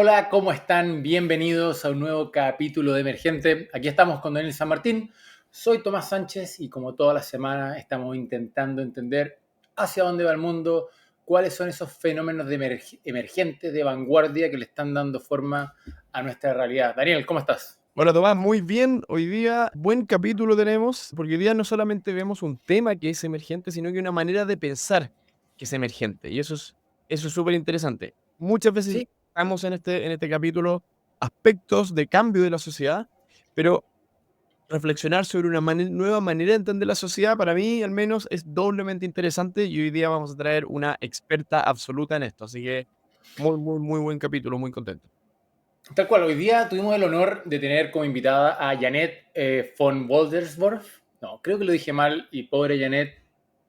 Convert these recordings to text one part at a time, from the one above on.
Hola, ¿cómo están? Bienvenidos a un nuevo capítulo de Emergente. Aquí estamos con Daniel San Martín. Soy Tomás Sánchez y como toda la semana estamos intentando entender hacia dónde va el mundo, cuáles son esos fenómenos emergentes, de vanguardia que le están dando forma a nuestra realidad. Daniel, ¿cómo estás? Hola Tomás, muy bien. Hoy día buen capítulo tenemos, porque hoy día no solamente vemos un tema que es emergente, sino que una manera de pensar que es emergente. Y eso es súper interesante. Muchas veces Sí, estamos en este capítulo aspectos de cambio de la sociedad, pero reflexionar sobre una nueva manera de entender la sociedad, para mí al menos, es doblemente interesante y hoy día vamos a traer una experta absoluta en esto. Así que muy, muy, muy buen capítulo, muy contento. tal cual. Hoy día tuvimos el honor de tener como invitada a Janet von Woldersdorf. No, creo que lo dije mal y pobre Janet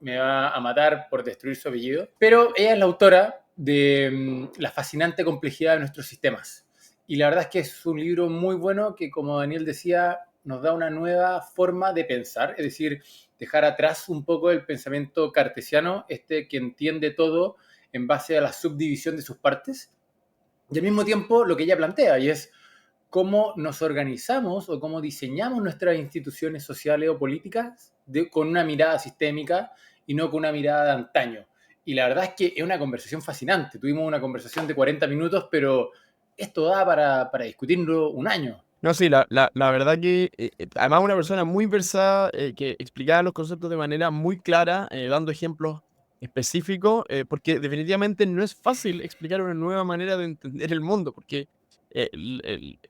me va a matar por destruir su apellido. Pero ella es la autora de La fascinante complejidad de nuestros sistemas. Y la verdad es que es un libro muy bueno que, como Daniel decía, nos da una nueva forma de pensar, es decir, dejar atrás un poco el pensamiento cartesiano, este que entiende todo en base a la subdivisión de sus partes, y al mismo tiempo lo que ella plantea, y es cómo nos organizamos o cómo diseñamos nuestras instituciones sociales o políticas con una mirada sistémica y no con una mirada de antaño. Y la verdad es que es una conversación fascinante. Tuvimos una conversación de 40 minutos, pero esto da para discutirlo un año. No, sí, la verdad que, además una persona muy versada, que explicaba los conceptos de manera muy clara, dando ejemplos específicos, porque definitivamente no es fácil explicar una nueva manera de entender el mundo, porque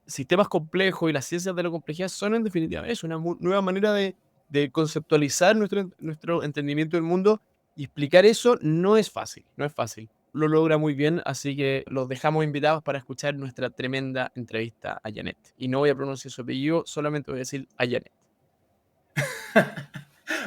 sistemas complejos y las ciencias de la complejidad son en definitiva eso, una nueva manera de conceptualizar nuestro entendimiento del mundo y explicar eso no es fácil, no es fácil. Lo logra muy bien, así que los dejamos invitados para escuchar nuestra tremenda entrevista a Janet. Y no voy a pronunciar su apellido, solamente voy a decir a Janet.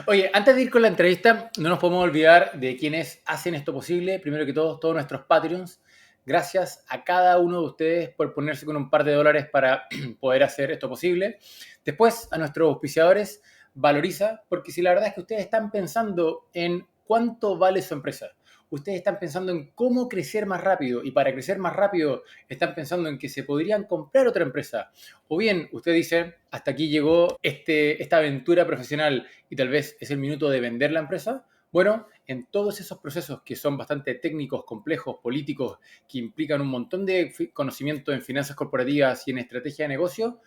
Oye, antes de ir con la entrevista, no nos podemos olvidar de quienes hacen esto posible. Primero que todo, todos nuestros Patreons. Gracias a cada uno de ustedes por ponerse con un par de dólares para poder hacer esto posible. Después, a nuestros auspiciadores, valoriza, porque si la verdad es que ustedes están pensando en cuánto vale su empresa, ustedes están pensando en cómo crecer más rápido y para crecer más rápido están pensando en que se podrían comprar otra empresa. O bien, usted dice, hasta aquí llegó esta aventura profesional y tal vez es el minuto de vender la empresa. Bueno, en todos esos procesos que son bastante técnicos, complejos, políticos, que implican un montón de conocimiento en finanzas corporativas y en estrategia de negocio,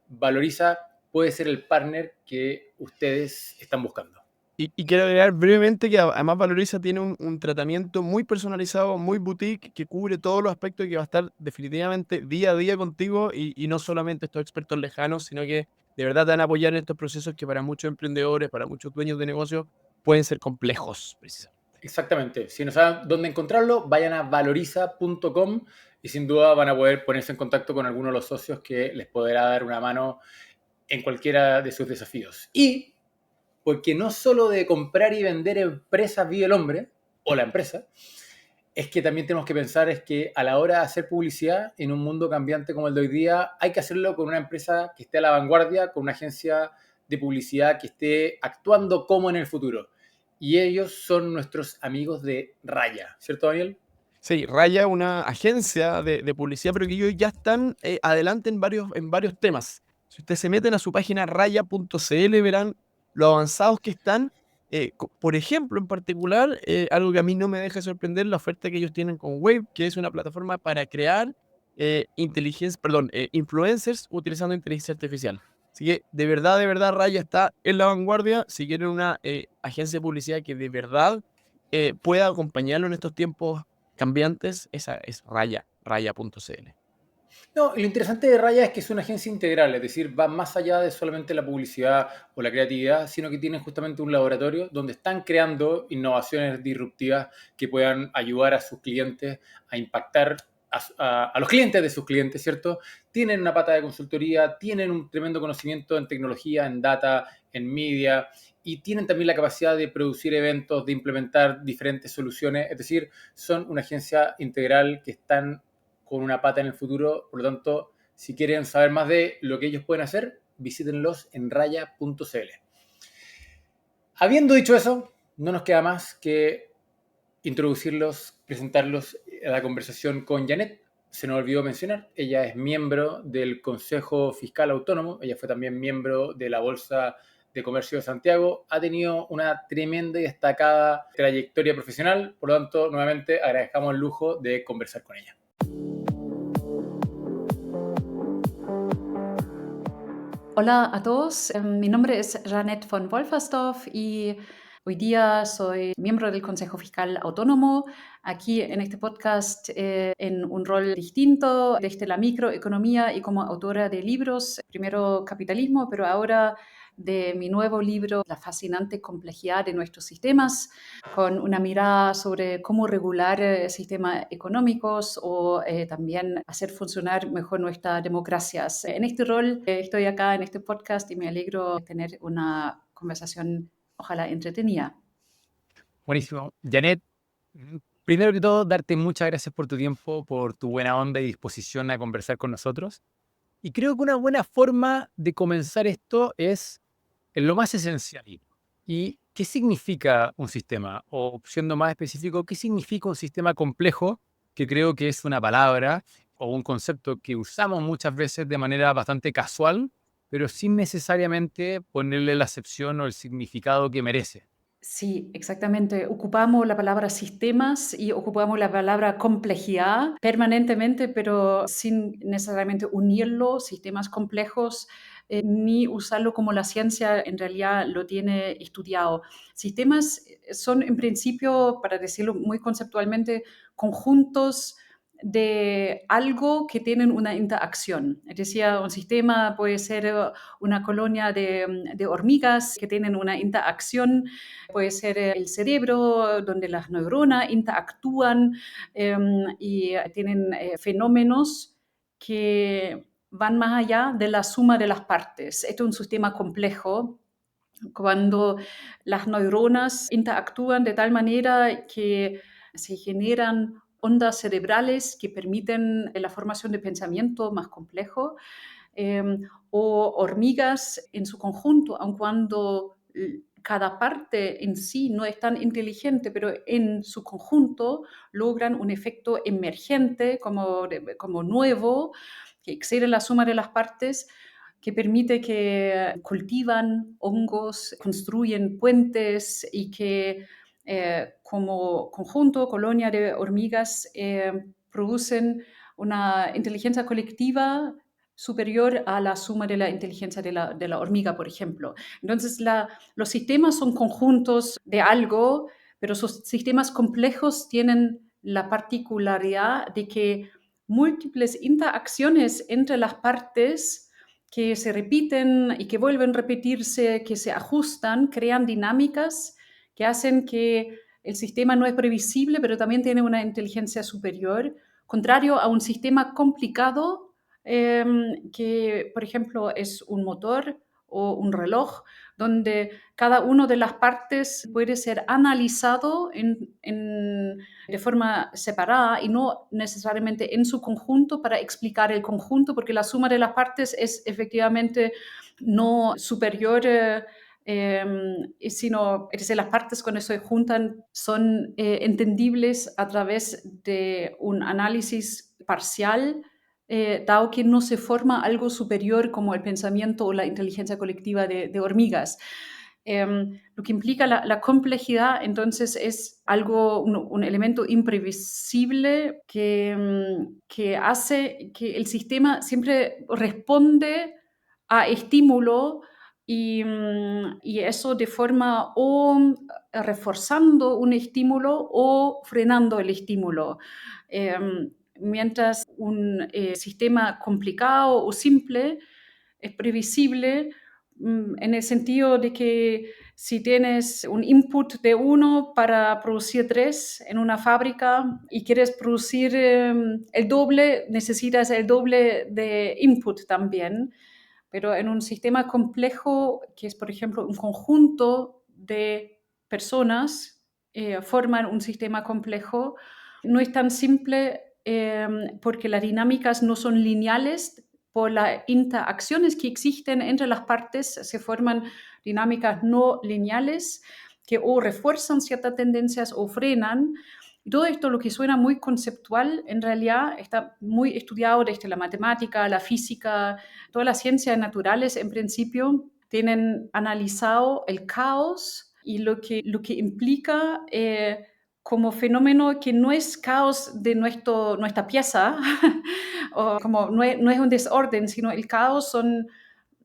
Valoriza puede ser el partner que ustedes están buscando. Y quiero agregar brevemente que además Valoriza tiene un tratamiento muy personalizado, muy boutique, que cubre todos los aspectos y que va a estar definitivamente día a día contigo y no solamente estos expertos lejanos, sino que de verdad te van a apoyar en estos procesos que para muchos emprendedores, para muchos dueños de negocios, pueden ser complejos, precisamente. Exactamente. Si no saben dónde encontrarlo, vayan a valoriza.com y sin duda van a poder ponerse en contacto con alguno de los socios que les podrá dar una mano en cualquiera de sus desafíos. Y porque no solo de comprar y vender empresas vive el hombre o la empresa, es que también tenemos que pensar es que a la hora de hacer publicidad en un mundo cambiante como el de hoy día, hay que hacerlo con una empresa que esté a la vanguardia, con una agencia de publicidad que esté actuando como en el futuro. Y ellos son nuestros amigos de Raya, ¿cierto, Daniel? Sí, Raya, una agencia de publicidad, pero que ellos ya están adelante en varios temas. Si ustedes se meten a su página raya.cl, verán lo avanzados que están. Por ejemplo, en particular, algo que a mí no me deja de sorprender, la oferta que ellos tienen con Wave, que es una plataforma para crear influencers utilizando inteligencia artificial. Así que de verdad, Raya está en la vanguardia. Si quieren una agencia de publicidad que de verdad pueda acompañarlo en estos tiempos cambiantes, esa es Raya, raya.cl. No, lo interesante de Raya es que es una agencia integral, es decir, va más allá de solamente la publicidad o la creatividad, sino que tienen justamente un laboratorio donde están creando innovaciones disruptivas que puedan ayudar a sus clientes a impactar a los clientes de sus clientes, ¿cierto? Tienen una pata de consultoría, tienen un tremendo conocimiento en tecnología, en data, en media, y tienen también la capacidad de producir eventos, de implementar diferentes soluciones, es decir, son una agencia integral que están con una pata en el futuro. Por lo tanto, si quieren saber más de lo que ellos pueden hacer, visítenlos en raya.cl. Habiendo dicho eso, no nos queda más que introducirlos, presentarlos a la conversación con Janet. se nos olvidó mencionar, ella es miembro del Consejo Fiscal Autónomo, ella fue también miembro de la Bolsa de Comercio de Santiago, ha tenido una tremenda y destacada trayectoria profesional, por lo tanto, nuevamente agradezcamos el lujo de conversar con ella. Hola a todos, mi nombre es Jeanette von Wolfersdorf y hoy día soy miembro del Consejo Fiscal Autónomo, aquí en este podcast en un rol distinto desde la microeconomía y como autora de libros, primero Capitalismo, pero ahora de mi nuevo libro, La fascinante complejidad de nuestros sistemas, con una mirada sobre cómo regular sistemas económicos o también hacer funcionar mejor nuestras democracias. En este rol estoy acá en este podcast y me alegro de tener una conversación, ojalá entretenida. Buenísimo. Janet, primero que todo, darte muchas gracias por tu tiempo, por tu buena onda y disposición a conversar con nosotros. Y creo que una buena forma de comenzar esto es en lo más esencial. ¿Y qué significa un sistema? O siendo más específico, ¿qué significa un sistema complejo? Que creo que es una palabra o un concepto que usamos muchas veces de manera bastante casual, pero sin necesariamente ponerle la acepción o el significado que merece. Sí, exactamente. Ocupamos la palabra sistemas y ocupamos la palabra complejidad permanentemente, pero sin necesariamente unirlo, sistemas complejos, ni usarlo como la ciencia en realidad lo tiene estudiado. Sistemas son en principio, para decirlo muy conceptualmente, conjuntos de algo que tienen una interacción. Es decir, un sistema puede ser una colonia de hormigas que tienen una interacción. Puede ser el cerebro, donde las neuronas interactúan y tienen fenómenos que van más allá de la suma de las partes. Esto es un sistema complejo cuando las neuronas interactúan de tal manera que se generan ondas cerebrales que permiten la formación de pensamiento más complejo, eh, o hormigas en su conjunto, aun cuando cada parte en sí no es tan inteligente, pero en su conjunto logran un efecto emergente como nuevo, que excede la suma de las partes, que permite que cultivan hongos, construyen puentes y que como conjunto, colonia de hormigas, producen una inteligencia colectiva superior a la suma de la inteligencia de la hormiga, por ejemplo. Entonces, los sistemas son conjuntos de algo, pero sus sistemas complejos tienen la particularidad de que múltiples interacciones entre las partes que se repiten y que vuelven a repetirse, que se ajustan, crean dinámicas que hacen que el sistema no es previsible, pero también tiene una inteligencia superior, contrario a un sistema complicado que, por ejemplo, es un motor o un reloj, donde cada una de las partes puede ser analizado de forma separada y no necesariamente en su conjunto para explicar el conjunto, porque la suma de las partes es efectivamente no superior, sino es decir, las partes cuando se juntan son entendibles a través de un análisis parcial, dado que no se forma algo superior como el pensamiento o la inteligencia colectiva de hormigas. Lo que implica la complejidad, entonces, es algo, un elemento imprevisible que hace que el sistema siempre responde a estímulo y eso de forma o reforzando un estímulo o frenando el estímulo. Mientras un sistema complicado o simple es previsible en el sentido de que si tienes un input de 1 para producir 3 en una fábrica y quieres producir el doble, necesitas el doble de input también. Pero en un sistema complejo, que es, por ejemplo, un conjunto de personas, forman un sistema complejo, no es tan simple porque las dinámicas no son lineales. Por las interacciones que existen entre las partes se forman dinámicas no lineales que o refuerzan ciertas tendencias o frenan. Y todo esto, lo que suena muy conceptual, en realidad está muy estudiado desde la matemática, la física, todas las ciencias naturales en principio tienen analizado el caos y lo que implica como fenómeno que no es caos de nuestra pieza, o como no es un desorden, sino el caos son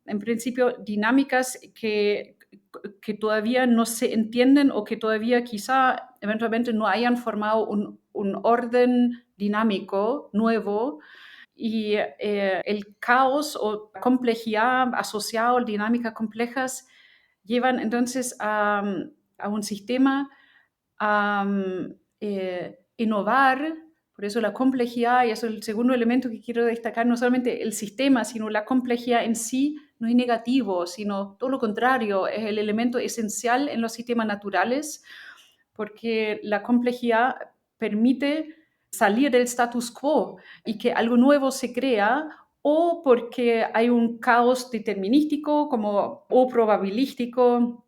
en principio dinámicas que todavía no se entienden o que todavía quizá eventualmente no hayan formado un orden dinámico nuevo y el caos o complejidad asociado a dinámicas complejas llevan entonces a un sistema a innovar. Por eso la complejidad, y eso es el segundo elemento que quiero destacar, no solamente el sistema, sino la complejidad en sí no es negativo, sino todo lo contrario, es el elemento esencial en los sistemas naturales, porque la complejidad permite salir del status quo y que algo nuevo se crea, o porque hay un caos determinístico o probabilístico,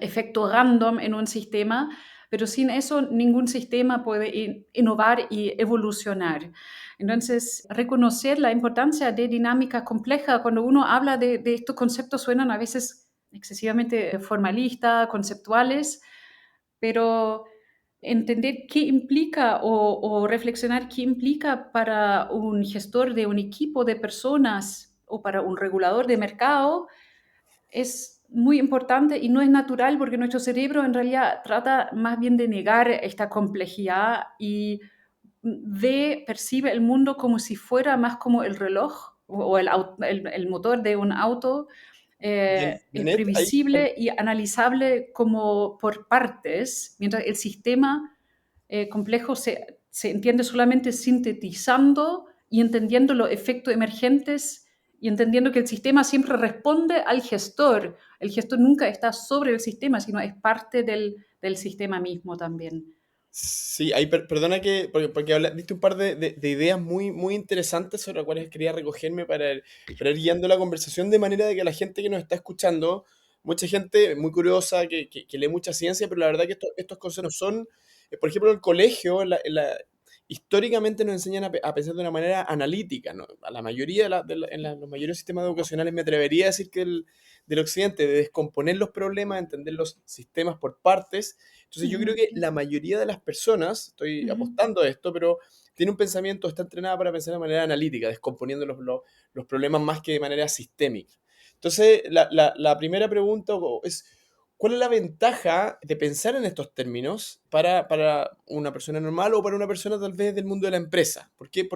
efecto random en un sistema, pero sin eso ningún sistema puede innovar y evolucionar. Entonces, reconocer la importancia de dinámica compleja, cuando uno habla de estos conceptos suenan a veces excesivamente formalistas, conceptuales, pero entender qué implica o reflexionar qué implica para un gestor de un equipo de personas o para un regulador de mercado es muy importante y no es natural porque nuestro cerebro en realidad trata más bien de negar esta complejidad y percibe el mundo como si fuera más como el reloj o el motor de un auto, Janet, ahí, previsible y analizable como por partes, mientras el sistema complejo se entiende solamente sintetizando y entendiendo los efectos emergentes y entendiendo que el sistema siempre responde al gestor. El gestor nunca está sobre el sistema, sino es parte del sistema mismo también. sí, ahí perdona porque diste un par de ideas muy interesantes sobre las cuales quería recogerme para ir guiando la conversación de manera de que la gente que nos está escuchando, mucha gente muy curiosa, que lee mucha ciencia, pero la verdad que estos conceptos son, por ejemplo, en el colegio, históricamente nos enseñan a pensar de una manera analítica, ¿no? A la mayoría en los mayores sistemas educacionales me atrevería a decir que del occidente, de descomponer los problemas, entender los sistemas por partes. Entonces yo creo que la mayoría de las personas, estoy apostando a esto, pero tiene un pensamiento, está entrenada para pensar de manera analítica, descomponiendo los problemas más que de manera sistémica. Entonces, la primera pregunta es, ¿cuál es la ventaja de pensar en estos términos para una persona normal o para una persona tal vez del mundo de la empresa? ¿Por qué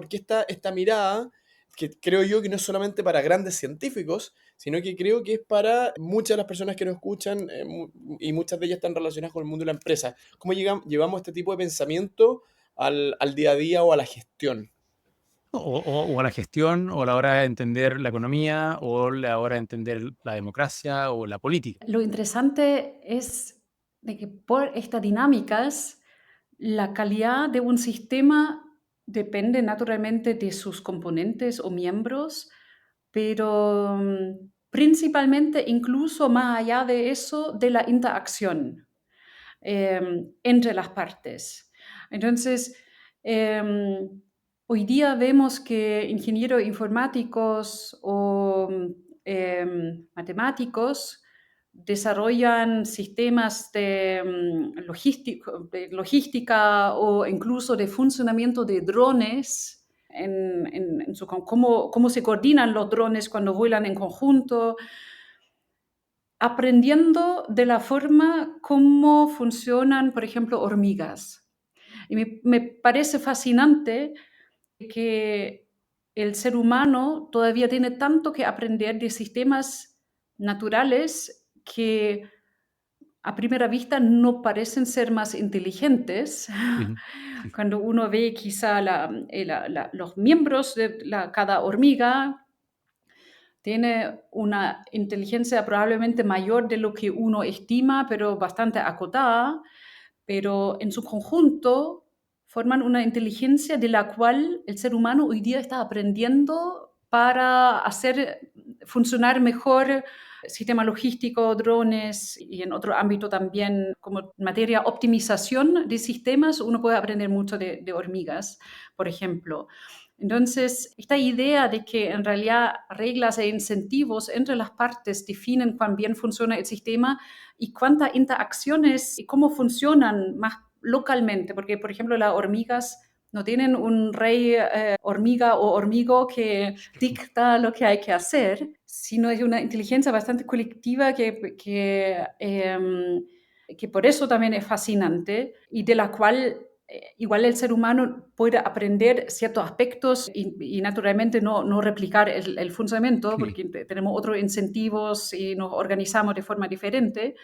esta mirada que creo yo que no es solamente para grandes científicos, sino que creo que es para muchas de las personas que nos escuchan y muchas de ellas están relacionadas con el mundo de la empresa? ¿Cómo llevamos este tipo de pensamiento al día a día o a la gestión? O a la gestión, o a la hora de entender la economía, o a la hora de entender la democracia o la política. Lo interesante es de que por estas dinámicas, la calidad de un sistema depende naturalmente de sus componentes o miembros, pero principalmente, incluso más allá de eso, de la interacción entre las partes. Entonces, hoy día vemos que ingenieros informáticos o matemáticos desarrollan sistemas de logística o incluso de funcionamiento de drones, cómo se coordinan los drones cuando vuelan en conjunto, aprendiendo de la forma como funcionan, por ejemplo, hormigas. Y me parece fascinante que el ser humano todavía tiene tanto que aprender de sistemas naturales que a primera vista no parecen ser más inteligentes. Ujú. Cuando uno ve quizá los miembros de cada hormiga, tiene una inteligencia probablemente mayor de lo que uno estima, pero bastante acotada, pero en su conjunto forman una inteligencia de la cual el ser humano hoy día está aprendiendo para hacer funcionar mejor sistema logístico, drones y en otro ámbito también, como en materia optimización de sistemas, uno puede aprender mucho de hormigas, por ejemplo. Entonces, esta idea de que en realidad reglas e incentivos entre las partes definen cuán bien funciona el sistema y cuántas interacciones y cómo funcionan más localmente, porque, por ejemplo, las hormigas no tienen un rey hormiga o hormigo que dicta lo que hay que hacer, sino es una inteligencia bastante colectiva que por eso también es fascinante y de la cual igual el ser humano puede aprender ciertos aspectos y naturalmente no replicar el funcionamiento porque tenemos otros incentivos y nos organizamos de forma diferente.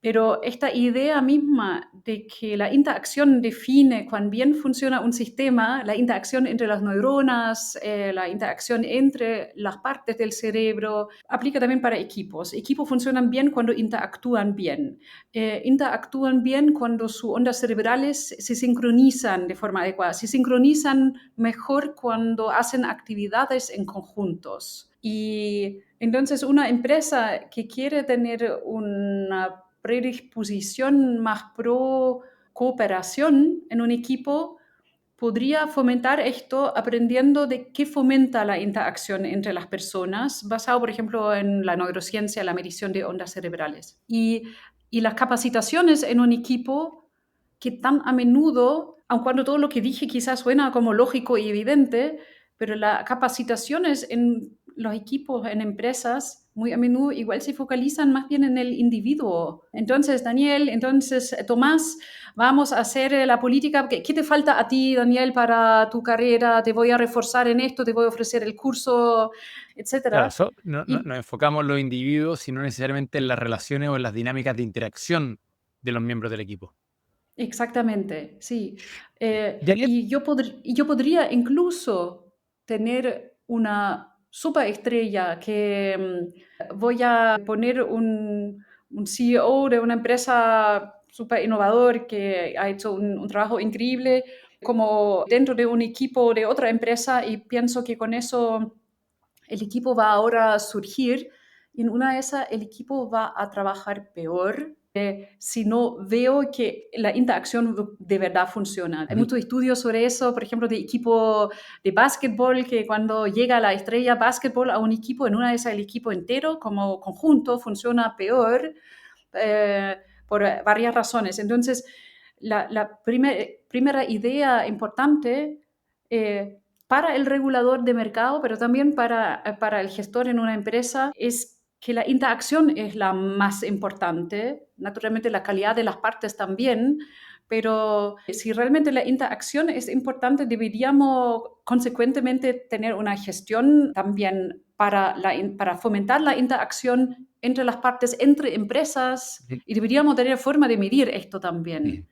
Pero esta idea misma de que la interacción define cuán bien funciona un sistema, la interacción entre las neuronas, la interacción entre las partes del cerebro, aplica también para equipos. Equipos funcionan bien cuando interactúan bien. Interactúan bien cuando sus ondas cerebrales se sincronizan de forma adecuada. Se sincronizan mejor cuando hacen actividades en conjuntos. Y entonces una empresa que quiere tener una predisposición más pro cooperación en un equipo podría fomentar esto aprendiendo de qué fomenta la interacción entre las personas, basado, por ejemplo, en la neurociencia, la medición de ondas cerebrales. Y las capacitaciones en un equipo que tan a menudo, aun cuando todo lo que dije quizás suena como lógico y evidente, pero las capacitaciones en los equipos, en empresas, muy a menudo igual se focalizan más bien en el individuo. Entonces, Daniel, entonces, Tomás, vamos a hacer la política. ¿Qué te falta a ti, Daniel, para tu carrera? Te voy a reforzar en esto, te voy a ofrecer el curso, Claro, etcétera. Y nos enfocamos en los individuos y no necesariamente en las relaciones o en las dinámicas de interacción de los miembros del equipo. exactamente, sí. Janet, Y yo podría incluso tener una superestrella que voy a poner un CEO de una empresa súper innovador que ha hecho un trabajo increíble como dentro de un equipo de otra empresa y pienso que con eso el equipo va ahora a surgir y en una de esas el equipo va a trabajar peor si no veo que la interacción de verdad funciona. Hay muchos estudios sobre eso, por ejemplo, de equipo de básquetbol, que cuando llega la estrella básquetbol a un equipo, en una de esas el equipo entero como conjunto funciona peor por varias razones. Entonces, la primera idea importante para el regulador de mercado, pero también para el gestor en una empresa, es que la interacción es la más importante. Naturalmente, la calidad de las partes también, pero si realmente la interacción es importante, deberíamos consecuentemente tener una gestión también para fomentar la interacción entre las partes, entre empresas, y deberíamos tener forma de medir esto también.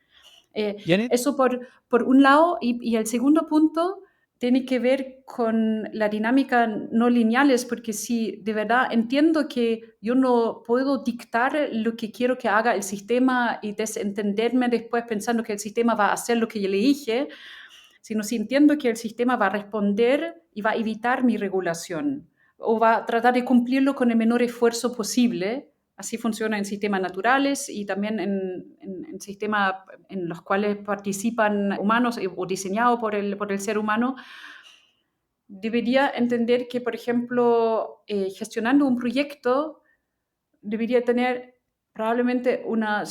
Janet, Eso por un lado, y el segundo punto tiene que ver con la dinámica no lineales, porque si de verdad entiendo que yo no puedo dictar lo que quiero que haga el sistema y desentenderme después pensando que el sistema va a hacer lo que yo le dije, sino si entiendo que el sistema va a responder y va a evitar mi regulación o va a tratar de cumplirlo con el menor esfuerzo posible. Así funciona en sistemas naturales y también en sistemas en los cuales participan humanos o diseñados por el ser humano. Debería entender que, por ejemplo, gestionando un proyecto, debería tener probablemente una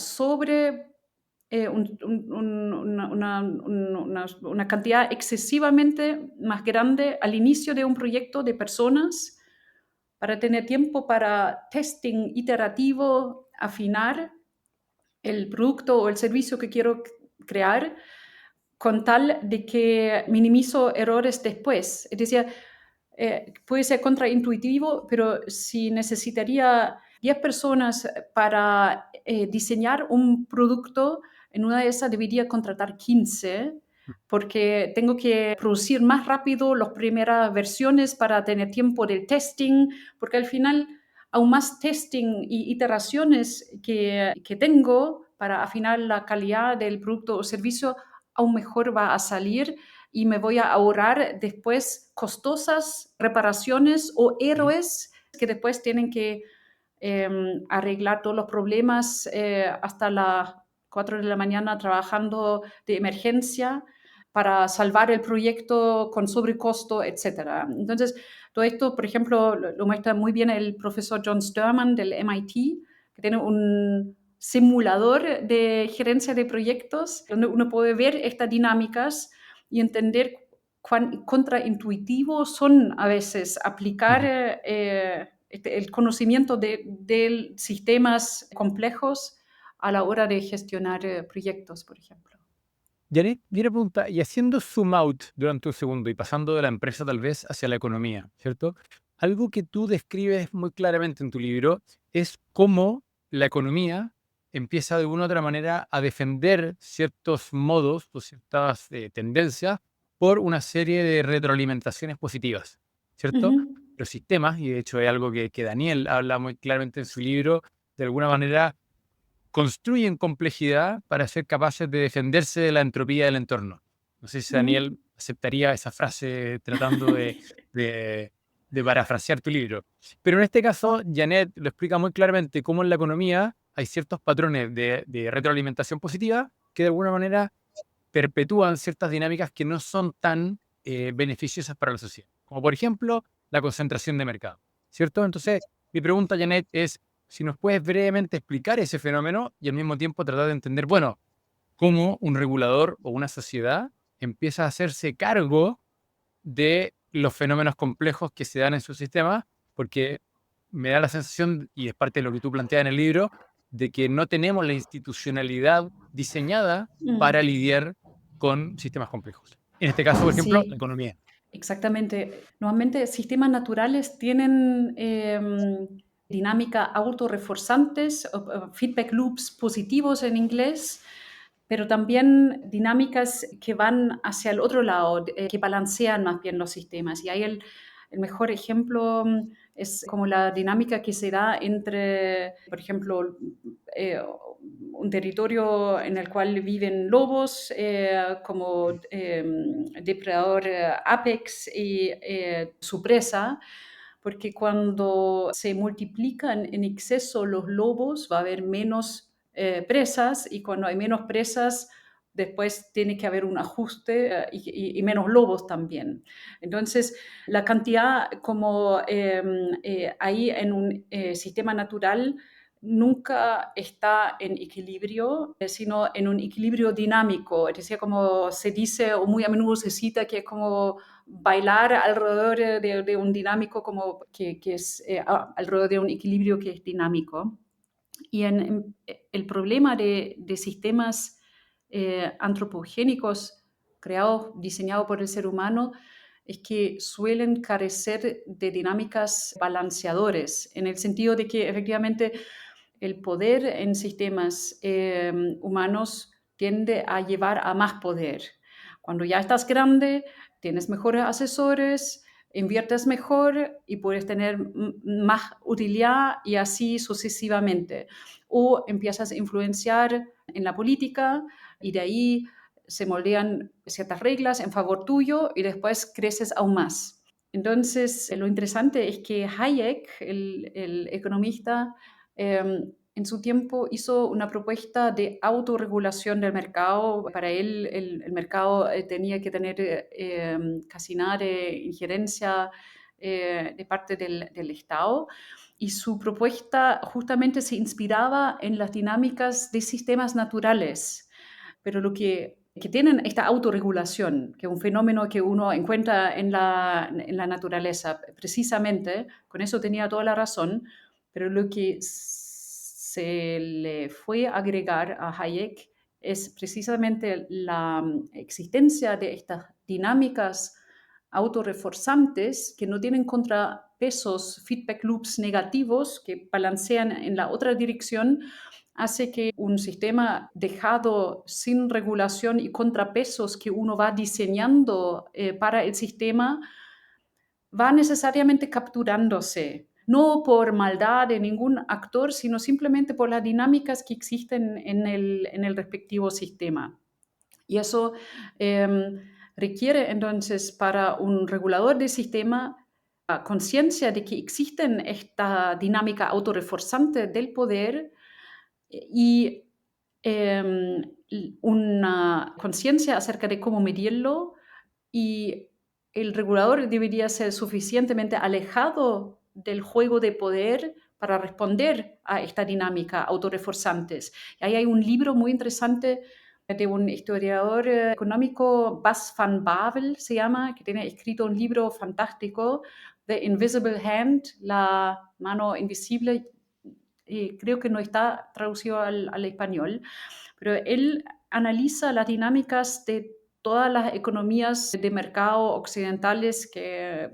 cantidad excesivamente más grande al inicio de un proyecto de personas para tener tiempo para testing iterativo, afinar el producto o el servicio que quiero crear con tal de que minimizo errores después. Es decir, puede ser contraintuitivo, pero si necesitaría 10 personas para diseñar un producto, en una de esas debería contratar 15 porque tengo que producir más rápido las primeras versiones para tener tiempo del testing, porque al final, aún más testing y iteraciones que tengo para afinar la calidad del producto o servicio, aún mejor va a salir y me voy a ahorrar después costosas reparaciones o héroes que después tienen que arreglar todos los problemas hasta las 4 de la mañana trabajando de emergencia para salvar el proyecto con sobrecosto, etc. Entonces, todo esto, por ejemplo, lo muestra muy bien el profesor John Sterman del MIT, que tiene un simulador de gerencia de proyectos, donde uno puede ver estas dinámicas y entender cuán contraintuitivos son a veces aplicar el conocimiento de sistemas complejos a la hora de gestionar proyectos, por ejemplo. Janet, y una pregunta, y haciendo zoom out durante un segundo y pasando de la empresa tal vez hacia la economía, ¿cierto? Algo que tú describes muy claramente en tu libro es cómo la economía empieza de una u otra manera a defender ciertos modos o ciertas tendencias por una serie de retroalimentaciones positivas, ¿cierto? Ujú. Los sistemas, y de hecho es algo que Daniel habla muy claramente en su libro, de alguna manera construyen complejidad para ser capaces de defenderse de la entropía del entorno. No sé si Ujú. Daniel aceptaría esa frase tratando de- de parafrasear tu libro. Pero en este caso, Janet lo explica muy claramente cómo en la economía hay ciertos patrones de retroalimentación positiva que de alguna manera perpetúan ciertas dinámicas que no son tan beneficiosas para la sociedad. Como por ejemplo, la concentración de mercado, ¿cierto? Entonces, mi pregunta, Janet, es si nos puedes brevemente explicar ese fenómeno y al mismo tiempo tratar de entender, bueno, cómo un regulador o una sociedad empieza a hacerse cargo de los fenómenos complejos que se dan en su sistema, porque me da la sensación, y es parte de lo que tú planteas en el libro, de que no tenemos la institucionalidad diseñada para Mm. lidiar con sistemas complejos. En este caso, por ejemplo, la Sí, economía. exactamente. Normalmente sistemas naturales tienen dinámica autorreforzantes, feedback loops positivos en inglés, pero también dinámicas que van hacia el otro lado, que balancean más bien los sistemas. Y ahí el mejor ejemplo es como la dinámica que se da entre, por ejemplo, un territorio en el cual viven lobos como depredador apex y su presa, porque cuando se multiplican en exceso los lobos va a haber menos presas y cuando hay menos presas después tiene que haber un ajuste y menos lobos también. Entonces, la cantidad como ahí en un sistema natural nunca está en equilibrio, sino en un equilibrio dinámico. Es decir, como se dice o muy a menudo se cita que es como bailar alrededor de un dinámico, como que es alrededor de un equilibrio que es dinámico. Y el problema de sistemas antropogénicos creados, diseñados por el ser humano, es que suelen carecer de dinámicas balanceadores, en el sentido de que efectivamente el poder en sistemas humanos tiende a llevar a más poder. Cuando ya estás grande, tienes mejores asesores, inviertes mejor y puedes tener más utilidad y así sucesivamente. O empiezas a influenciar en la política y de ahí se moldean ciertas reglas en favor tuyo y después creces aún más. Entonces, lo interesante es que Hayek, el economista, en su tiempo hizo una propuesta de autorregulación del mercado. Para él, el mercado tenía que tener casi nada de injerencia de parte del Estado. Y su propuesta justamente se inspiraba en las dinámicas de sistemas naturales. Pero lo que tienen esta autorregulación, que es un fenómeno que uno encuentra en la naturaleza, precisamente, con eso tenía toda la razón, pero lo que se le fue a agregar a Hayek es precisamente la existencia de estas dinámicas autorreforzantes que no tienen contrapesos, feedback loops negativos que balancean en la otra dirección, hace que un sistema dejado sin regulación y contrapesos que uno va diseñando para el sistema va necesariamente capturándose, no por maldad de ningún actor, sino simplemente por las dinámicas que existen en el respectivo sistema. Y eso requiere entonces para un regulador de sistema conciencia de que existen esta dinámica autorreforzante del poder y una conciencia acerca de cómo medirlo, y el regulador debería ser suficientemente alejado del juego de poder para responder a esta dinámica autorreforzantes. Y ahí hay un libro muy interesante de un historiador económico, Bas van Bavel se llama, que tiene escrito un libro fantástico, The Invisible Hand, la mano invisible, y creo que no está traducido al español, pero él analiza las dinámicas de todas las economías de mercado occidentales que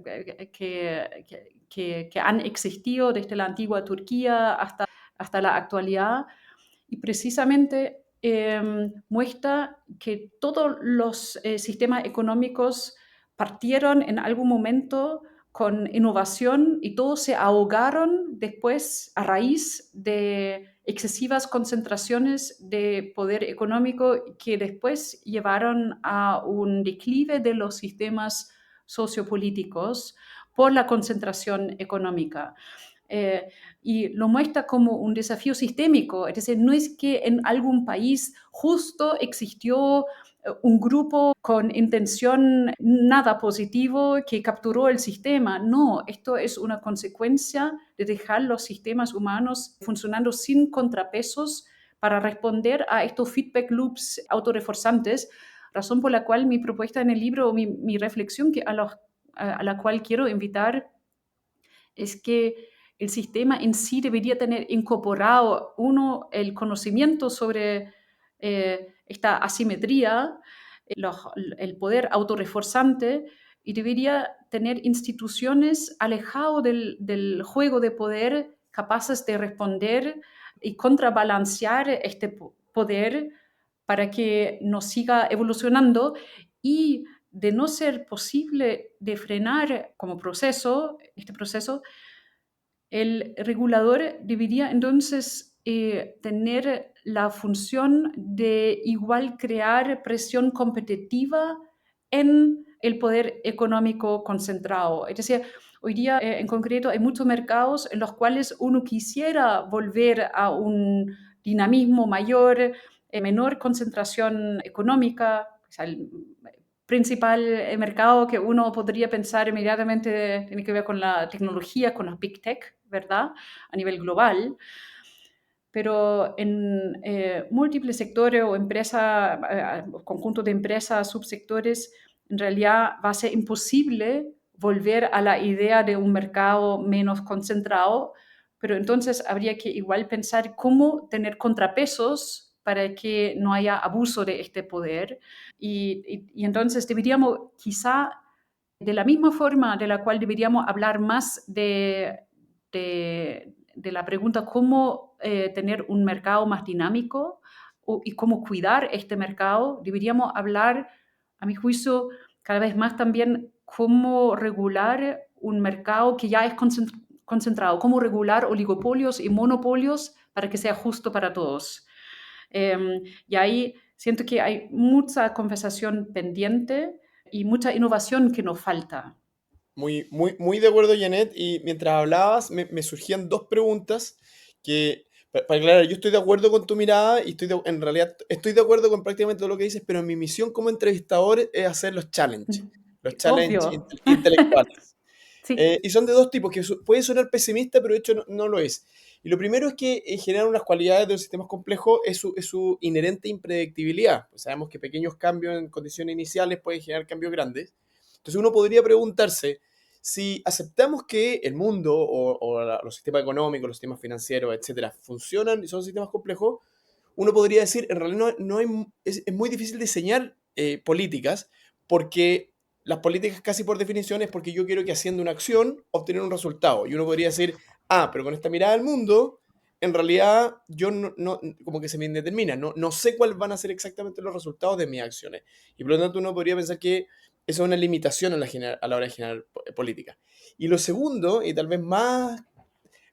han existido desde la antigua Turquía hasta la actualidad, y precisamente muestra que todos los sistemas económicos partieron en algún momento con innovación y todos se ahogaron después a raíz de excesivas concentraciones de poder económico que después llevaron a un declive de los sistemas sociopolíticos por la concentración económica. Y lo muestra como un desafío sistémico, es decir, no es que en algún país justo existió un grupo con intención nada positivo que capturó el sistema. No, esto es una consecuencia de dejar los sistemas humanos funcionando sin contrapesos para responder a estos feedback loops autorreforzantes, razón por la cual mi propuesta en el libro, mi reflexión a la cual quiero invitar, es que el sistema en sí debería tener incorporado, uno, el conocimiento sobre esta asimetría, el poder autorreforzante, y debería tener instituciones alejadas del juego de poder, capaces de responder y contrabalancear este poder para que nos siga evolucionando. Y de no ser posible de frenar como proceso, este proceso, el regulador debería entonces tener la función de igual crear presión competitiva en el poder económico concentrado. Es decir, hoy día en concreto hay muchos mercados en los cuales uno quisiera volver a un dinamismo mayor, menor concentración económica. O sea, el principal mercado que uno podría pensar inmediatamente tiene que ver con la tecnología, con los big tech, ¿verdad? A nivel global. Pero en múltiples sectores o empresas, conjuntos de empresas, subsectores, en realidad va a ser imposible volver a la idea de un mercado menos concentrado, pero entonces habría que igual pensar cómo tener contrapesos para que no haya abuso de este poder. Y entonces deberíamos quizá, de la misma forma de la cual deberíamos hablar más de la pregunta cómo tener un mercado más dinámico y cómo cuidar este mercado, deberíamos hablar, a mi juicio, cada vez más también cómo regular un mercado que ya es concentrado, cómo regular oligopolios y monopolios para que sea justo para todos. Y ahí siento que hay mucha conversación pendiente y mucha innovación que nos falta. Muy de acuerdo, Janet. Y mientras hablabas, me surgían dos preguntas que, para aclarar, yo estoy de acuerdo con tu mirada y en realidad estoy de acuerdo con prácticamente todo lo que dices, pero mi misión como entrevistador es hacer los challenge Obvio. intelectuales. Sí. Y son de dos tipos, que puede sonar pesimista, pero de hecho no lo es. Y lo primero es que en general unas cualidades de los sistemas complejos es su inherente impredictibilidad. Pues sabemos que pequeños cambios en condiciones iniciales pueden generar cambios grandes. Entonces uno podría preguntarse, si aceptamos que el mundo los sistemas económicos, los sistemas financieros, etcétera, funcionan y son sistemas complejos, uno podría decir, en realidad es muy difícil diseñar políticas, porque las políticas casi por definición es porque yo quiero que haciendo una acción obtener un resultado. Y uno podría decir, pero con esta mirada al mundo, en realidad yo como que se me indetermina, no sé cuáles van a ser exactamente los resultados de mis acciones. Y por lo tanto uno podría pensar que eso es una limitación a la hora de generar política. Y lo segundo, y tal vez más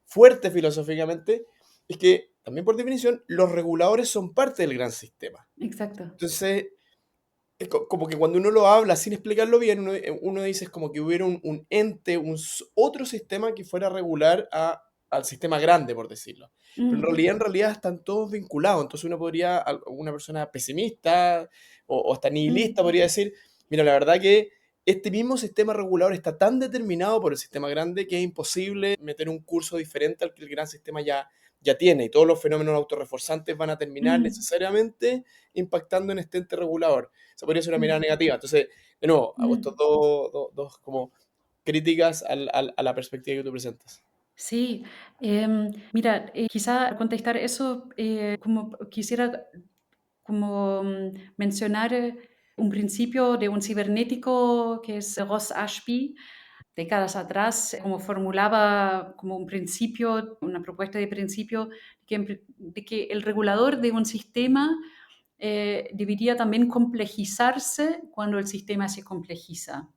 fuerte filosóficamente, es que también por definición los reguladores son parte del gran sistema. Exacto. Entonces, como que cuando uno lo habla sin explicarlo bien, uno dice es como que hubiera un ente, otro sistema que fuera regular al sistema grande, por decirlo. Pero Mm, en realidad están todos vinculados. Entonces uno podría, una persona pesimista o hasta nihilista mm, podría decir, mira, la verdad que este mismo sistema regulador está tan determinado por el sistema grande que es imposible meter un curso diferente al que el gran sistema ya tiene. Y todos los fenómenos autorreforzantes van a terminar mm, necesariamente impactando en este ente regulador. Esa podría ser una mirada mm, negativa. Entonces, de nuevo, hago estos mm. dos como críticas a la perspectiva que tú presentas. Sí, mira, quizá contestar eso, como quisiera como mencionar un principio de un cibernético que es Ross Ashby, décadas atrás, como formulaba como un principio, una propuesta de principio, de que el regulador de un sistema debería también complejizarse cuando el sistema se complejiza.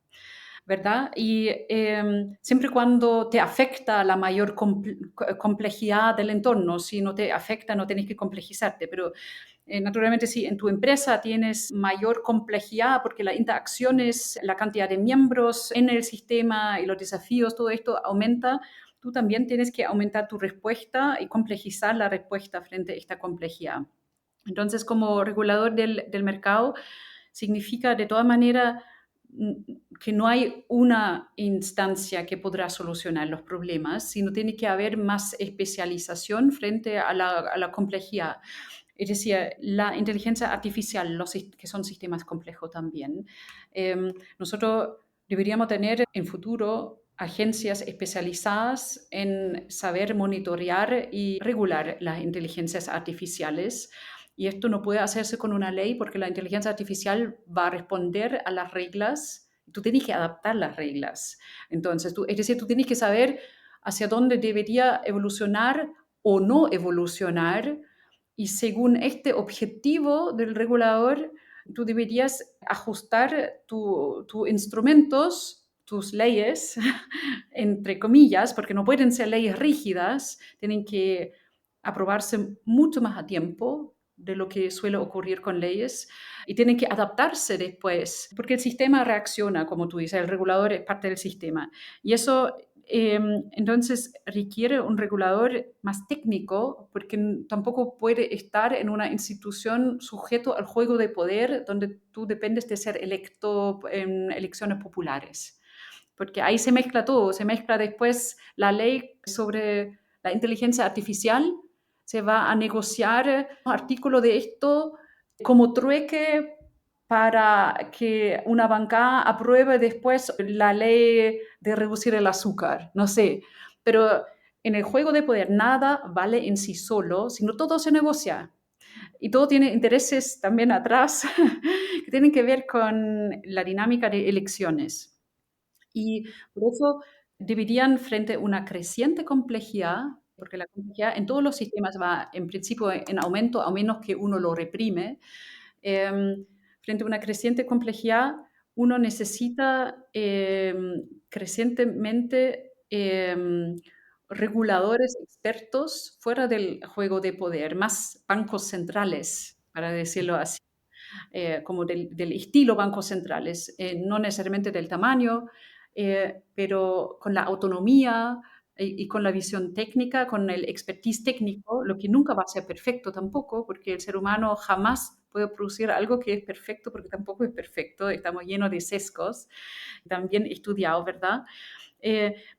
¿Verdad? Y siempre cuando te afecta la mayor complejidad del entorno, si no te afecta no tienes que complejizarte, pero naturalmente si en tu empresa tienes mayor complejidad porque las interacciones, la cantidad de miembros en el sistema y los desafíos, todo esto aumenta, tú también tienes que aumentar tu respuesta y complejizar la respuesta frente a esta complejidad. Entonces, como regulador del mercado, significa de todas maneras que no hay una instancia que podrá solucionar los problemas, sino tiene que haber más especialización frente a la complejidad. Es decir, la inteligencia artificial, que son sistemas complejos también, nosotros deberíamos tener en futuro agencias especializadas en saber monitorear y regular las inteligencias artificiales. Y esto no puede hacerse con una ley porque la inteligencia artificial va a responder a las reglas. Tú tienes que adaptar las reglas. Entonces, es decir, tú tienes que saber hacia dónde debería evolucionar o no evolucionar. Y según este objetivo del regulador, tú deberías ajustar tus instrumentos, tus leyes, entre comillas, porque no pueden ser leyes rígidas, tienen que aprobarse mucho más a tiempo de lo que suele ocurrir con leyes y tienen que adaptarse después, porque el sistema reacciona, como tú dices, el regulador es parte del sistema. Y eso entonces requiere un regulador más técnico, porque tampoco puede estar en una institución sujeto al juego de poder donde tú dependes de ser electo en elecciones populares. Porque ahí se mezcla todo, se mezcla después la ley sobre la inteligencia artificial, se va a negociar un artículo de esto como trueque para que una bancada apruebe después la ley de reducir el azúcar, no sé, pero en el juego de poder nada vale en sí solo, sino todo se negocia. Y todo tiene intereses también atrás que tienen que ver con la dinámica de elecciones. Y por eso deberían, frente a una creciente complejidad, porque la complejidad en todos los sistemas va en principio en aumento, a menos que uno lo reprime, frente a una creciente complejidad, uno necesita crecientemente reguladores expertos fuera del juego de poder, más bancos centrales, para decirlo así, como del estilo bancos centrales, no necesariamente del tamaño, pero con la autonomía y con la visión técnica, con el expertise técnico, lo que nunca va a ser perfecto tampoco, porque el ser humano jamás puede producir algo que es perfecto, porque tampoco es perfecto, estamos llenos de sesgos, también estudiados, ¿verdad?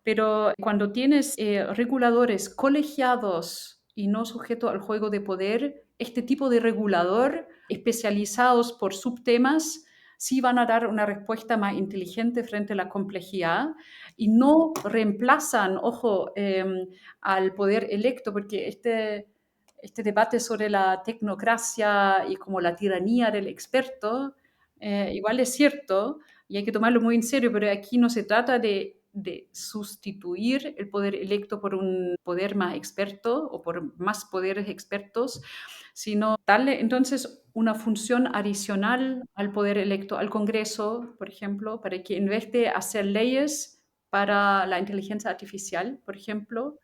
Pero cuando tienes reguladores colegiados y no sujetos al juego de poder, este tipo de regulador especializados por subtemas sí van a dar una respuesta más inteligente frente a la complejidad y no reemplazan, ojo, al poder electo, porque este debate sobre la tecnocracia y como la tiranía del experto, igual es cierto, y hay que tomarlo muy en serio, pero aquí no se trata de sustituir el poder electo por un poder más experto o por más poderes expertos, sino darle entonces una función adicional al poder electo, al Congreso, por ejemplo, para que en vez de hacer leyes para la inteligencia artificial, por ejemplo,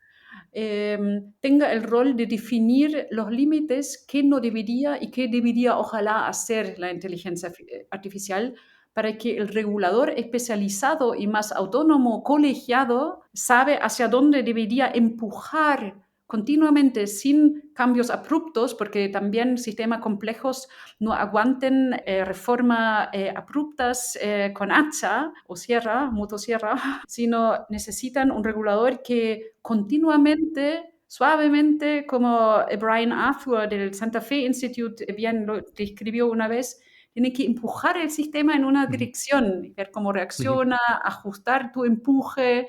tenga el rol de definir los límites que no debería y que debería ojalá hacer la inteligencia artificial para que el regulador especializado y más autónomo, colegiado, sabe hacia dónde debería empujar continuamente sin cambios abruptos, porque también sistemas complejos no aguanten reformas abruptas con hacha o sierra, motosierra, sino necesitan un regulador que continuamente, suavemente, como Brian Arthur del Santa Fe Institute bien lo describió una vez, tiene que empujar el sistema en una dirección, ver cómo reacciona, ajustar tu empuje.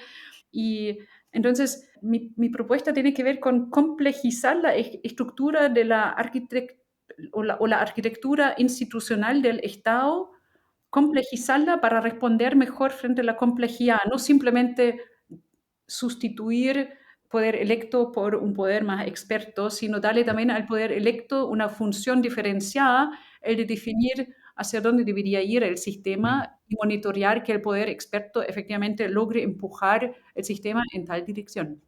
Y entonces mi propuesta tiene que ver con complejizar la estructura de la la arquitectura institucional del Estado, complejizarla para responder mejor frente a la complejidad, no simplemente sustituir poder electo por un poder más experto, sino darle también al poder electo una función diferenciada, el de definir hacia dónde debería ir el sistema y monitorear que el poder experto efectivamente logre empujar el sistema en tal dirección.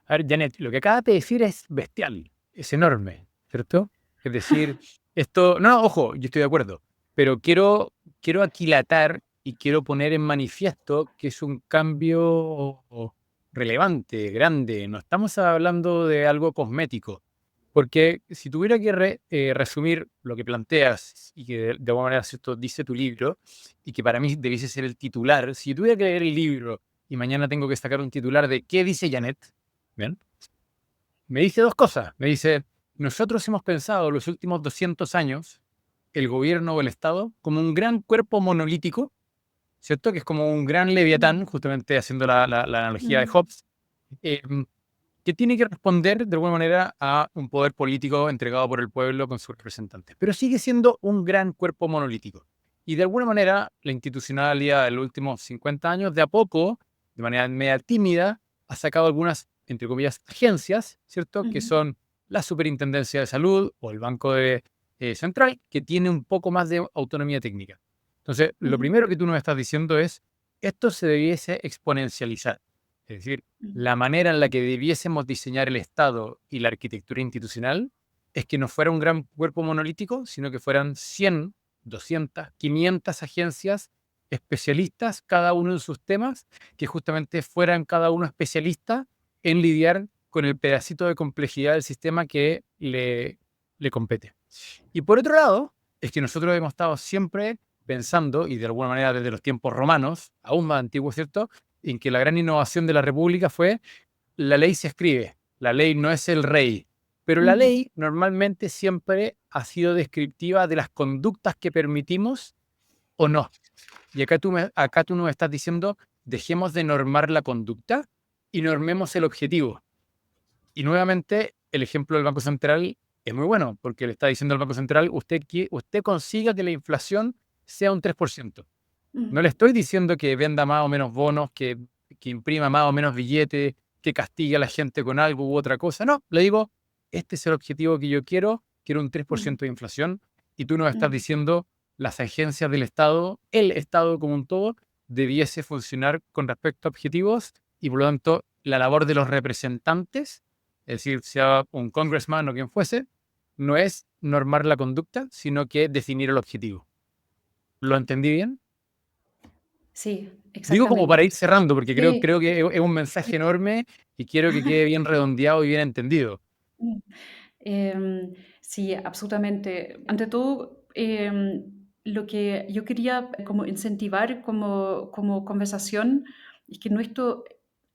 A ver, Janet, lo que acabas de decir es bestial, es enorme, ¿cierto? Es decir, esto, no, ojo, yo estoy de acuerdo, pero quiero aquilatar y quiero poner en manifiesto que es un cambio relevante, grande. No estamos hablando de algo cosmético, porque si tuviera que resumir lo que planteas y que de alguna manera ¿cierto? Dice tu libro, y que para mí debiese ser el titular, si yo tuviera que leer el libro y mañana tengo que sacar un titular de ¿qué dice Janet? ¿Bien? Me dice dos cosas. Me dice, nosotros hemos pensado los últimos 200 años el gobierno o el Estado como un gran cuerpo monolítico, ¿cierto? Que es como un gran leviatán, justamente haciendo la analogía de Hobbes, eh, que tiene que responder de alguna manera a un poder político entregado por el pueblo con sus representantes. Pero sigue siendo un gran cuerpo monolítico. Y de alguna manera la institucionalidad de los últimos 50 años, de a poco, de manera media tímida, ha sacado algunas, entre comillas, agencias, ¿cierto? Que son la Superintendencia de Salud o el Banco Central, que tiene un poco más de autonomía técnica. Entonces, lo primero que tú nos estás diciendo es, esto se debiese exponencializar. Es decir, la manera en la que debiésemos diseñar el Estado y la arquitectura institucional es que no fuera un gran cuerpo monolítico, sino que fueran 100, 200, 500 agencias especialistas, cada uno en sus temas, que justamente fueran cada uno especialista en lidiar con el pedacito de complejidad del sistema que le compete. Y por otro lado, es que nosotros hemos estado siempre pensando, y de alguna manera desde los tiempos romanos, aún más antiguos, ¿cierto?, en que la gran innovación de la República fue la ley se escribe, la ley no es el rey, pero la ley normalmente siempre ha sido descriptiva de las conductas que permitimos o no. Y acá tú nos estás diciendo, dejemos de normar la conducta y normemos el objetivo. Y nuevamente, el ejemplo del Banco Central es muy bueno, porque le está diciendo al Banco Central, usted consiga que la inflación sea un 3%. No le estoy diciendo que venda más o menos bonos, que imprima más o menos billetes, que castigue a la gente con algo u otra cosa. No, le digo, este es el objetivo que yo quiero un 3% de inflación, y tú nos estás diciendo, las agencias del Estado, el Estado como un todo, debiese funcionar con respecto a objetivos, y por lo tanto, la labor de los representantes, es decir, sea un congressman o quien fuese, no es normar la conducta, sino que definir el objetivo. ¿Lo entendí bien? Sí, Digo como para exactamente. ir cerrando, porque Sí. creo que es un mensaje enorme y quiero que quede bien redondeado y bien entendido. Mm. Sí, absolutamente. Ante todo, lo que yo quería como incentivar como conversación es que nuestro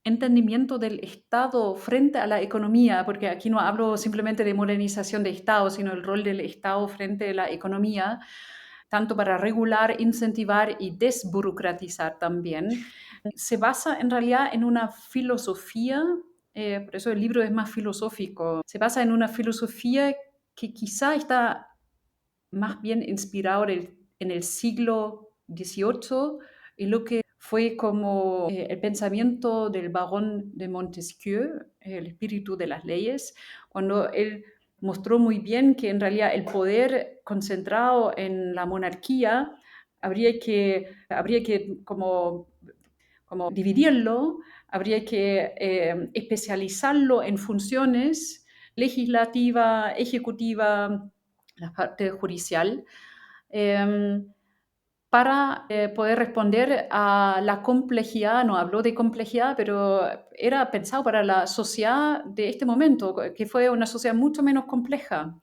entendimiento del Estado frente a la economía, porque aquí no hablo simplemente de modernización de Estado, sino el rol del Estado frente a la economía, tanto para regular, incentivar y desburocratizar también, se basa en realidad en una filosofía, por eso el libro es más filosófico, se basa en una filosofía que quizá está más bien inspirado en el siglo XVIII, y lo que fue como el pensamiento del barón de Montesquieu, el espíritu de las leyes, cuando él mostró muy bien que en realidad el poder concentrado en la monarquía habría que como como dividirlo, habría que especializarlo en funciones legislativa, ejecutiva, la parte judicial, para poder responder a la complejidad. No hablo de complejidad, pero era pensado para la sociedad de este momento, que fue una sociedad mucho menos compleja.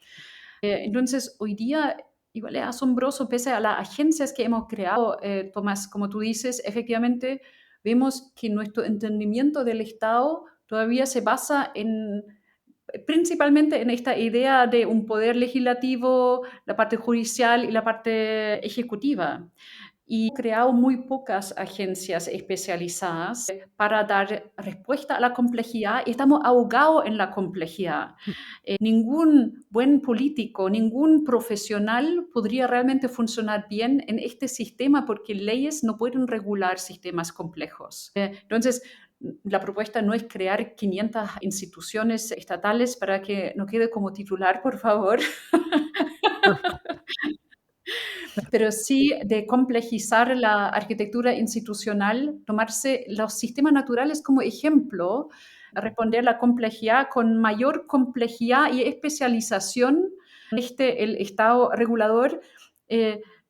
Entonces, hoy día igual es asombroso, pese a las agencias que hemos creado, Tomás, como tú dices, efectivamente vemos que nuestro entendimiento del Estado todavía se basa principalmente en esta idea de un poder legislativo, la parte judicial y la parte ejecutiva. Y he creado muy pocas agencias especializadas para dar respuesta a la complejidad y estamos ahogados en la complejidad. Ningún buen político, ningún profesional podría realmente funcionar bien en este sistema porque leyes no pueden regular sistemas complejos. Entonces, la propuesta no es crear 500 instituciones estatales para que no quede como titular, por favor. Pero sí de complejizar la arquitectura institucional, tomarse los sistemas naturales como ejemplo, responder a la complejidad con mayor complejidad y especialización el Estado regulador,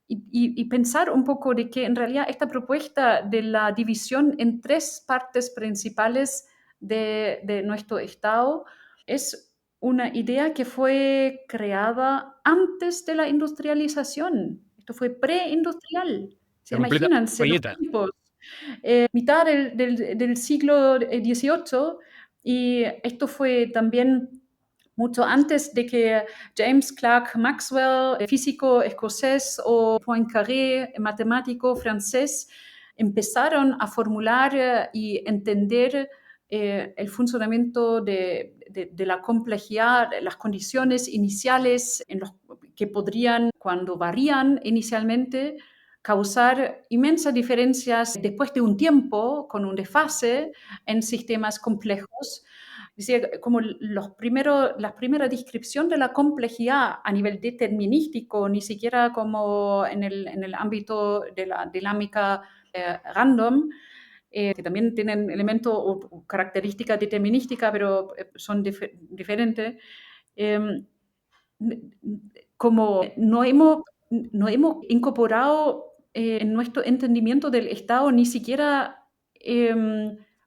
y pensar un poco de que en realidad esta propuesta de la división en 3 partes principales de nuestro Estado es una idea que fue creada antes de la industrialización. Esto fue preindustrial. ¿Se completa imaginan? Se los joyeta. tiempos. Mitad del siglo XVIII, y esto fue también mucho antes de que James Clerk Maxwell, físico escocés, o Poincaré, matemático francés, empezaron a formular y entender el funcionamiento de la complejidad, las condiciones iniciales que podrían, cuando varían inicialmente, causar inmensas diferencias después de un tiempo, con un desfase en sistemas complejos. Decía, como la primera descripción de la complejidad a nivel determinístico, ni siquiera como en el ámbito de la dinámica random, que también tienen elementos o características determinísticas, pero son diferentes. Eh, Como no hemos incorporado en nuestro entendimiento del Estado ni siquiera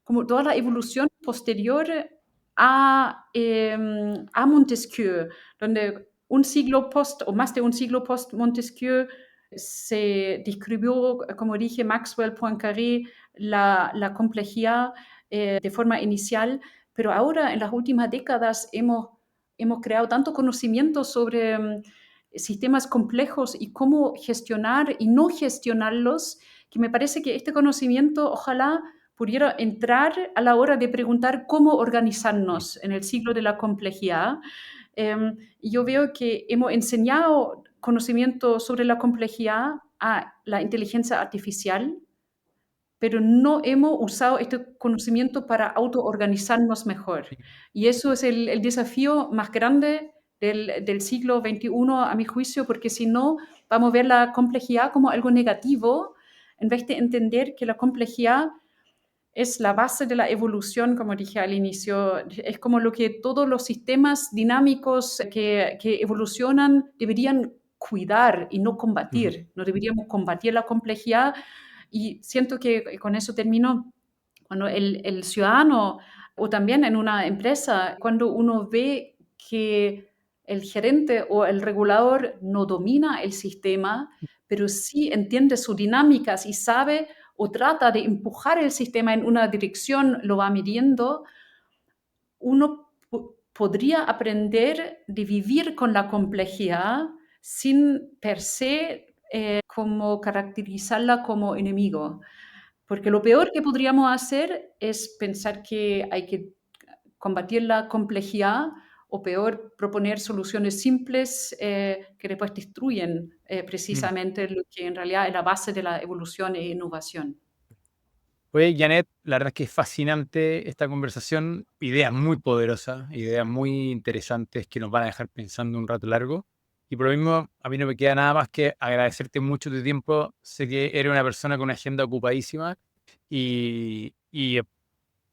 como toda la evolución posterior a Montesquieu, donde un siglo post o más de un siglo post Montesquieu se describió, como dije, Maxwell, Poincaré, la complejidad de forma inicial, pero ahora en las últimas décadas hemos creado tanto conocimiento sobre sistemas complejos y cómo gestionar y no gestionarlos, que me parece que este conocimiento ojalá pudiera entrar a la hora de preguntar cómo organizarnos en el siglo de la complejidad. Y yo veo que hemos enseñado conocimiento sobre la complejidad a la inteligencia artificial, pero no hemos usado este conocimiento para autoorganizarnos mejor. Y eso es el desafío más grande del siglo XXI, a mi juicio, porque si no, vamos a ver la complejidad como algo negativo, en vez de entender que la complejidad es la base de la evolución, como dije al inicio. Es como lo que todos los sistemas dinámicos que evolucionan deberían cuidar y no combatir. No deberíamos combatir la complejidad. Y siento que con eso termino, cuando el ciudadano o también en una empresa, cuando uno ve que el gerente o el regulador no domina el sistema, pero sí entiende sus dinámicas y sabe o trata de empujar el sistema en una dirección, lo va midiendo, uno podría aprender de vivir con la complejidad sin per se como caracterizarla como enemigo. Porque lo peor que podríamos hacer es pensar que hay que combatir la complejidad, o peor, proponer soluciones simples que después destruyen precisamente lo que en realidad es la base de la evolución e innovación. Oye, Janet, la verdad es que es fascinante esta conversación, ideas muy poderosas, ideas muy interesantes que nos van a dejar pensando un rato largo. Y por lo mismo, a mí no me queda nada más que agradecerte mucho tu tiempo. Sé que eres una persona con una agenda ocupadísima y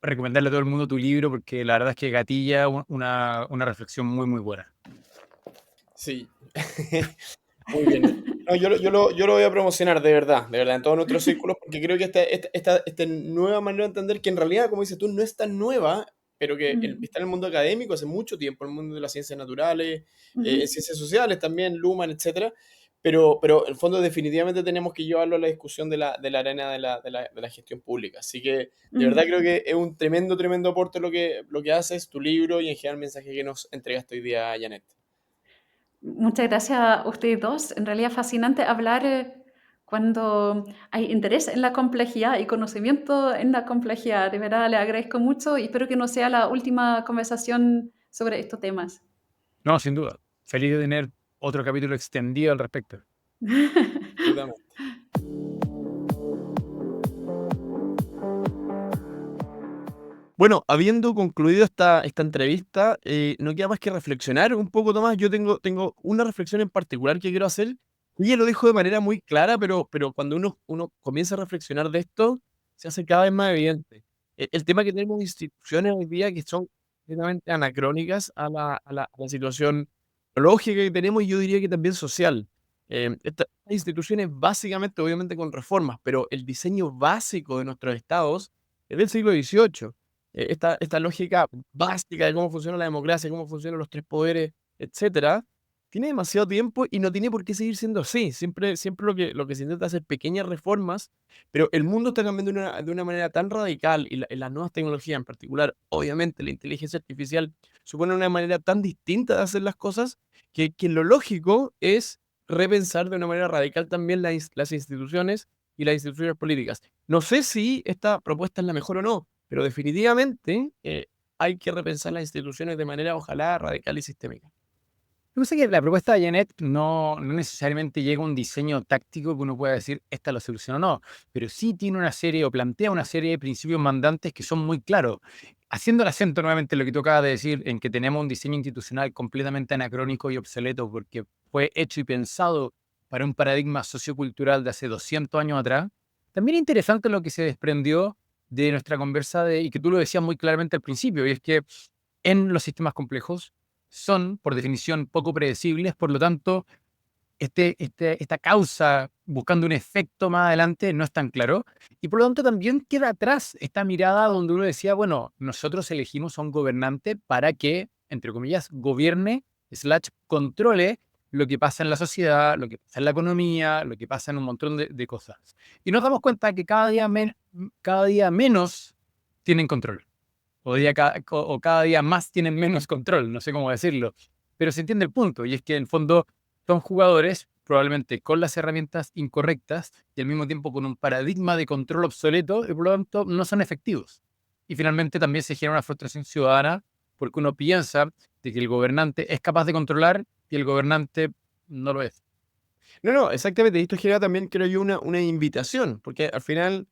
recomendarle a todo el mundo tu libro porque la verdad es que gatilla una reflexión muy, muy buena. Sí. Muy bien. No, yo lo voy a promocionar de verdad, en todos nuestros círculos, porque creo que esta nueva manera de entender, que en realidad, como dices tú, no es tan nueva, pero que Mm, está en el mundo académico hace mucho tiempo, en el mundo de las ciencias naturales, en ujú. ciencias sociales también, Luhmann, etcétera. Pero en el fondo definitivamente tenemos que llevarlo a la discusión de la arena de la gestión pública. Así que de verdad creo Mm. que es un tremendo, tremendo aporte lo que haces, tu libro y en general el mensaje que nos entregaste hoy día, Janet. Muchas gracias a ustedes dos. En realidad fascinante hablar cuando hay interés en la complejidad y conocimiento en la complejidad. De verdad le agradezco mucho y espero que no sea la última conversación sobre estos temas. No, sin duda. Feliz de tener otro capítulo extendido al respecto. Absolutamente. Bueno, habiendo concluido esta entrevista, no queda más que reflexionar un poco, Tomás. Yo tengo una reflexión en particular que quiero hacer. Y ya lo dijo de manera muy clara, pero cuando uno comienza a reflexionar de esto, se hace cada vez más evidente. El tema que tenemos instituciones hoy día que son completamente anacrónicas a la situación lógica que tenemos y yo diría que también social. Estas instituciones básicamente, obviamente con reformas, pero el diseño básico de nuestros estados es del siglo XVIII. Esta lógica básica de cómo funciona la democracia, cómo funcionan los tres poderes, etcétera, tiene demasiado tiempo y no tiene por qué seguir siendo así. Siempre lo que se intenta hacer pequeñas reformas, pero el mundo está cambiando de una manera tan radical y las nuevas tecnologías, en particular, obviamente, la inteligencia artificial, supone una manera tan distinta de hacer las cosas que lo lógico es repensar de una manera radical también las instituciones y las instituciones políticas. No sé si esta propuesta es la mejor o no, pero definitivamente hay que repensar las instituciones de manera, ojalá, radical y sistémica. Yo sé que la propuesta de Janet no necesariamente llega a un diseño táctico que uno pueda decir esta es la solución o no, pero sí tiene una serie o plantea una serie de principios mandantes que son muy claros. Haciendo el acento nuevamente en lo que tú acabas de decir, en que tenemos un diseño institucional completamente anacrónico y obsoleto porque fue hecho y pensado para un paradigma sociocultural de hace 200 años atrás, también es interesante lo que se desprendió de nuestra conversa y que tú lo decías muy claramente al principio, y es que en los sistemas complejos son, por definición, poco predecibles, por lo tanto, esta causa buscando un efecto más adelante no es tan claro, y por lo tanto también queda atrás esta mirada donde uno decía, bueno, nosotros elegimos a un gobernante para que, entre comillas, gobierne, slash, controle lo que pasa en la sociedad, lo que pasa en la economía, lo que pasa en un montón de cosas. Y nos damos cuenta que cada día menos tienen control o cada día más tienen menos control, no sé cómo decirlo, pero se entiende el punto, y es que en el fondo son jugadores probablemente con las herramientas incorrectas y al mismo tiempo con un paradigma de control obsoleto y por lo tanto no son efectivos. Y finalmente también se genera una frustración ciudadana porque uno piensa de que el gobernante es capaz de controlar y el gobernante no lo es. No, no, exactamente. Y esto genera también, creo yo, una invitación, porque al final,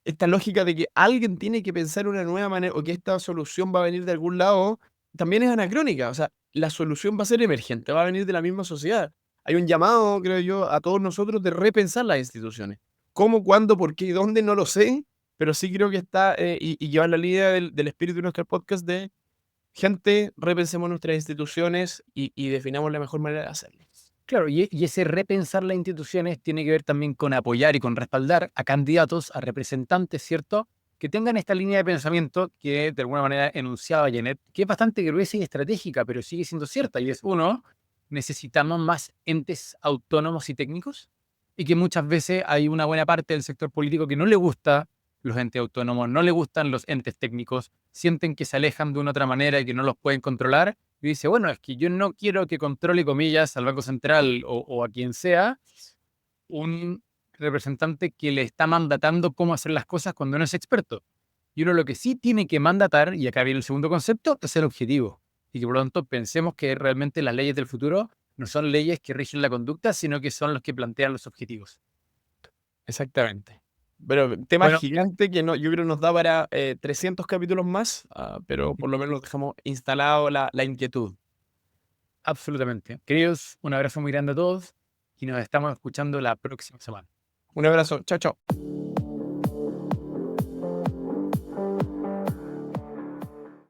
esta lógica de que alguien tiene que pensar una nueva manera o que esta solución va a venir de algún lado, también es anacrónica. O sea, la solución va a ser emergente, va a venir de la misma sociedad. Hay un llamado, creo yo, a todos nosotros de repensar las instituciones. ¿Cómo, cuándo, por qué y dónde? No lo sé, pero sí creo que está, y llevar la línea del espíritu de nuestro podcast de gente, repensemos nuestras instituciones y definamos la mejor manera de hacerlo. Claro, y ese repensar las instituciones tiene que ver también con apoyar y con respaldar a candidatos, a representantes, ¿cierto? Que tengan esta línea de pensamiento que de alguna manera enunciaba Janet, que es bastante gruesa y estratégica, pero sigue siendo cierta. Y es uno, necesitamos más entes autónomos y técnicos, y que muchas veces hay una buena parte del sector político que no le gusta los entes autónomos, no le gustan los entes técnicos, sienten que se alejan de una otra manera y que no los pueden controlar y dice, bueno, es que yo no quiero que controle, comillas, al Banco Central o a quien sea, un representante que le está mandatando cómo hacer las cosas cuando no es experto. Y uno lo que sí tiene que mandatar, y acá viene el segundo concepto, es el objetivo. Y que por lo tanto pensemos que realmente las leyes del futuro no son leyes que rigen la conducta, sino que son los que plantean los objetivos. Exactamente. Pero tema Bueno, gigante que no, yo creo nos da para 300 capítulos más, pero por lo menos dejamos instalado la inquietud. absolutamente. Queridos, un abrazo muy grande a todos y nos estamos escuchando la próxima semana. Un abrazo. Chao, chao.